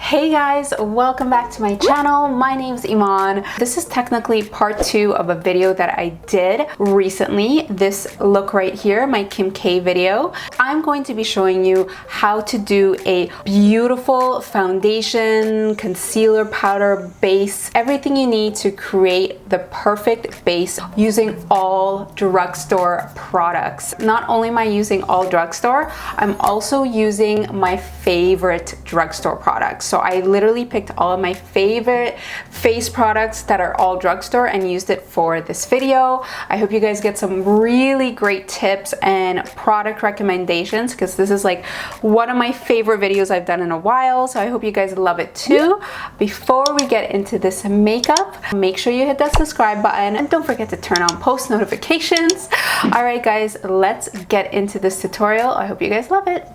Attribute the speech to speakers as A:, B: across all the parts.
A: Hey guys, welcome back to my channel. My name's Eman. This is technically part 2 of a video that I did recently. This look right here, my Kim K video. I'm going to be showing you how to do a beautiful foundation, concealer, powder, base, everything you need to create the perfect base using all drugstore products. Not only am I using all drugstore, I'm also using my favorite drugstore products. So I literally picked all of my favorite face products that are all drugstore and used it for this video. I hope you guys get some really great tips and product recommendations because this is like one of my favorite videos I've done in a while. So I hope you guys love it too. Before we get into this makeup, make sure you hit that subscribe button and don't forget to turn on post notifications. All right guys, let's get into this tutorial. I hope you guys love it.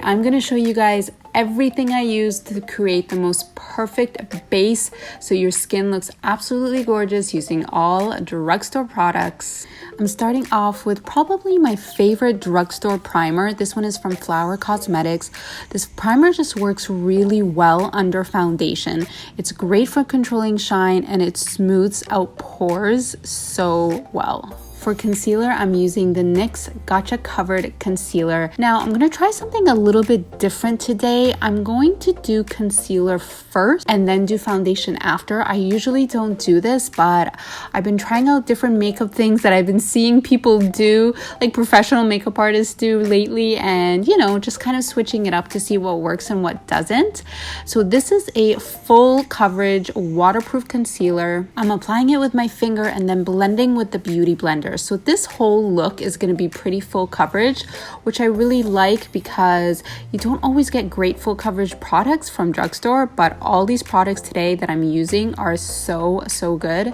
A: I'm gonna show you guys everything I use to create the most perfect base so your skin looks absolutely gorgeous using all drugstore products. I'm starting off with probably my favorite drugstore primer. This one is from Flower Cosmetics. This primer just works really well under foundation. It's great for controlling shine and it smooths out pores so well. For concealer, I'm using the NYX Gotcha Covered Concealer. Now, I'm gonna try something a little bit different today. I'm going to do concealer first and then do foundation after. I usually don't do this, but I've been trying out different makeup things that I've been seeing people do, like professional makeup artists do lately, and you know, just kind of switching it up to see what works and what doesn't. So this is a full coverage waterproof concealer. I'm applying it with my finger and then blending with the Beauty Blender. So this whole look is going to be pretty full coverage, which I really like because you don't always get great full coverage products from drugstore, but all these products today that I'm using are so good,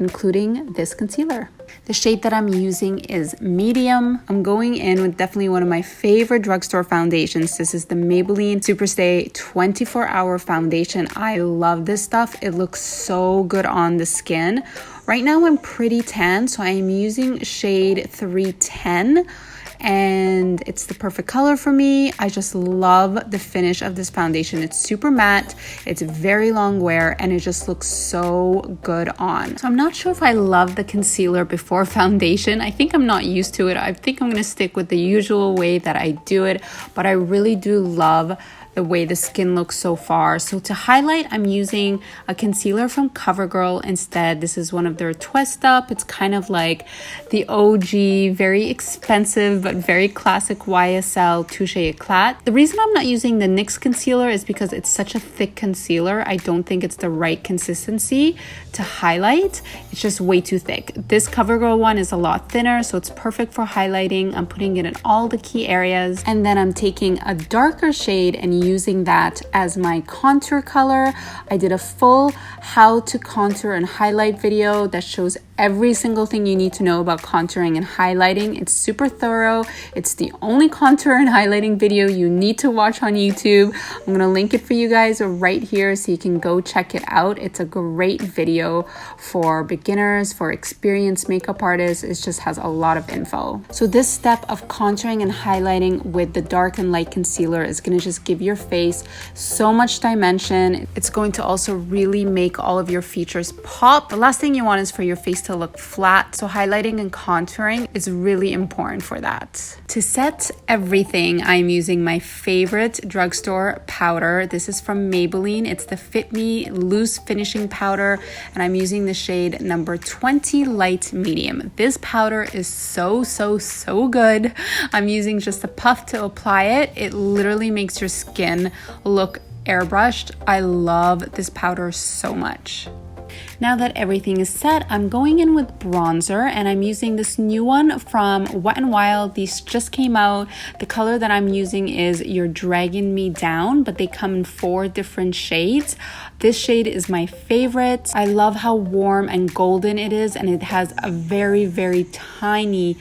A: including this concealer. The shade that I'm using is medium. I'm going in with definitely one of my favorite drugstore foundations. This is the Maybelline Superstay 24-Hour Foundation. I love this stuff. It looks so good on the skin. Right now I'm pretty tan, so I am using shade 310. And it's the perfect color for me. I just love the finish of this foundation. It's super matte, it's very long wear, and it just looks so good on. So I'm not sure if I love the concealer before foundation. I think I'm not used to it. I think I'm gonna stick with the usual way that I do it, but I really do love the way the skin looks so far. So to highlight, I'm using a concealer from Covergirl instead. This is one of their Twist Up. It's kind of like the OG, very expensive but very classic YSL Touche Eclat. The reason I'm not using the NYX concealer is because it's such a thick concealer. I don't think it's the right consistency to highlight. It's just way too thick. This Covergirl one is a lot thinner, so it's perfect for highlighting. I'm putting it in all the key areas, and then I'm taking a darker shade and using that as my contour color. I did a full how to contour and highlight video that shows every single thing you need to know about contouring and highlighting. It's super thorough. It's the only contour and highlighting video you need to watch on YouTube. I'm gonna link it for you guys right here so you can go check it out. It's a great video for beginners, for experienced makeup artists. It just has a lot of info. So this step of contouring and highlighting with the dark and light concealer is gonna just give your face so much dimension. It's going to also really make all of your features pop. The last thing you want is for your face to look flat, so highlighting and contouring is really important for that. To set everything, I'm using my favorite drugstore powder. This is from Maybelline. It's the Fit Me Loose Finishing Powder, and I'm using the shade number 20 Light Medium. This powder is so good. I'm using just a puff to apply it. It literally makes your skin look airbrushed. I love this powder so much. Now that everything is set, I'm going in with bronzer, and I'm using this new one from Wet n Wild. These just came out. The color that I'm using is You're Dragging Me Down, but they come in 4 different shades. This shade is my favorite. I love how warm and golden it is, and it has a very tiny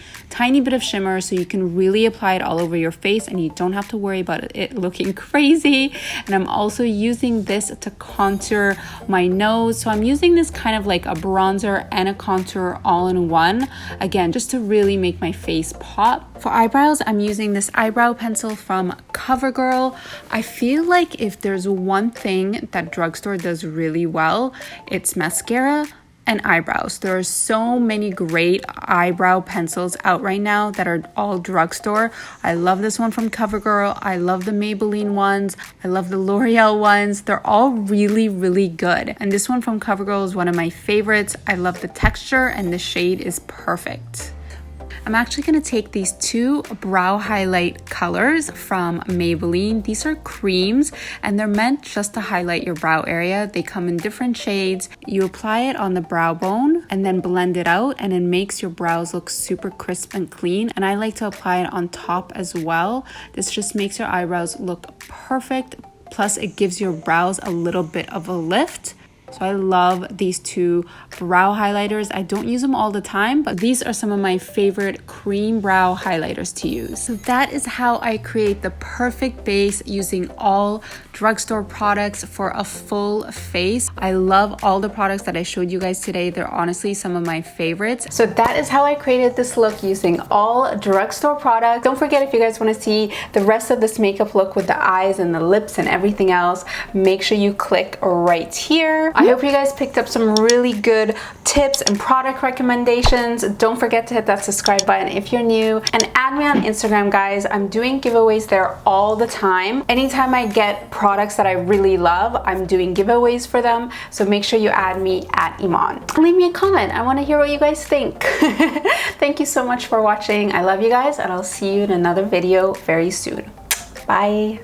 A: bit of shimmer, so you can really apply it all over your face and you don't have to worry about it looking crazy. And I'm also using this to contour my nose. So I'm using using this kind of like a bronzer and a contour all in one, again, just to really make my face pop. For eyebrows, I'm using this eyebrow pencil from Covergirl. I feel like if there's one thing that Drugstore does really well, it's mascara and eyebrows. There are so many great eyebrow pencils out right now that are all Drugstore. I love this one from Covergirl. I love the Maybelline ones. I love the L'Oreal ones. They're all really, really good. And this one from Covergirl is one of my favorites. I love the texture and the shade is perfect. I'm actually going to take these two brow highlight colors from Maybelline. These are creams and they're meant just to highlight your brow area. They come in different shades. You apply it on the brow bone and then blend it out, and it makes your brows look super crisp and clean. And I like to apply it on top as well. This just makes your eyebrows look perfect. Plus it gives your brows a little bit of a lift. So I love these two brow highlighters. I don't use them all the time, but these are some of my favorite cream brow highlighters to use. So that is how I create the perfect base using all Drugstore products for a full face. I love all the products that I showed you guys today. They're honestly some of my favorites. So that is how I created this look using all Drugstore products. Don't forget, if you guys want to see the rest of this makeup look with the eyes and the lips and everything else, make sure you click right here. I hope you guys picked up some really good tips and product recommendations. Don't forget to hit that subscribe button if you're new, and add me on Instagram, guys. I'm doing giveaways there all the time. Anytime I get products that I really love, I'm doing giveaways for them. So make sure you add me at Eman. Leave me a comment. I want to hear what you guys think. Thank you so much for watching. I love you guys, and I'll see you in another video very soon. Bye.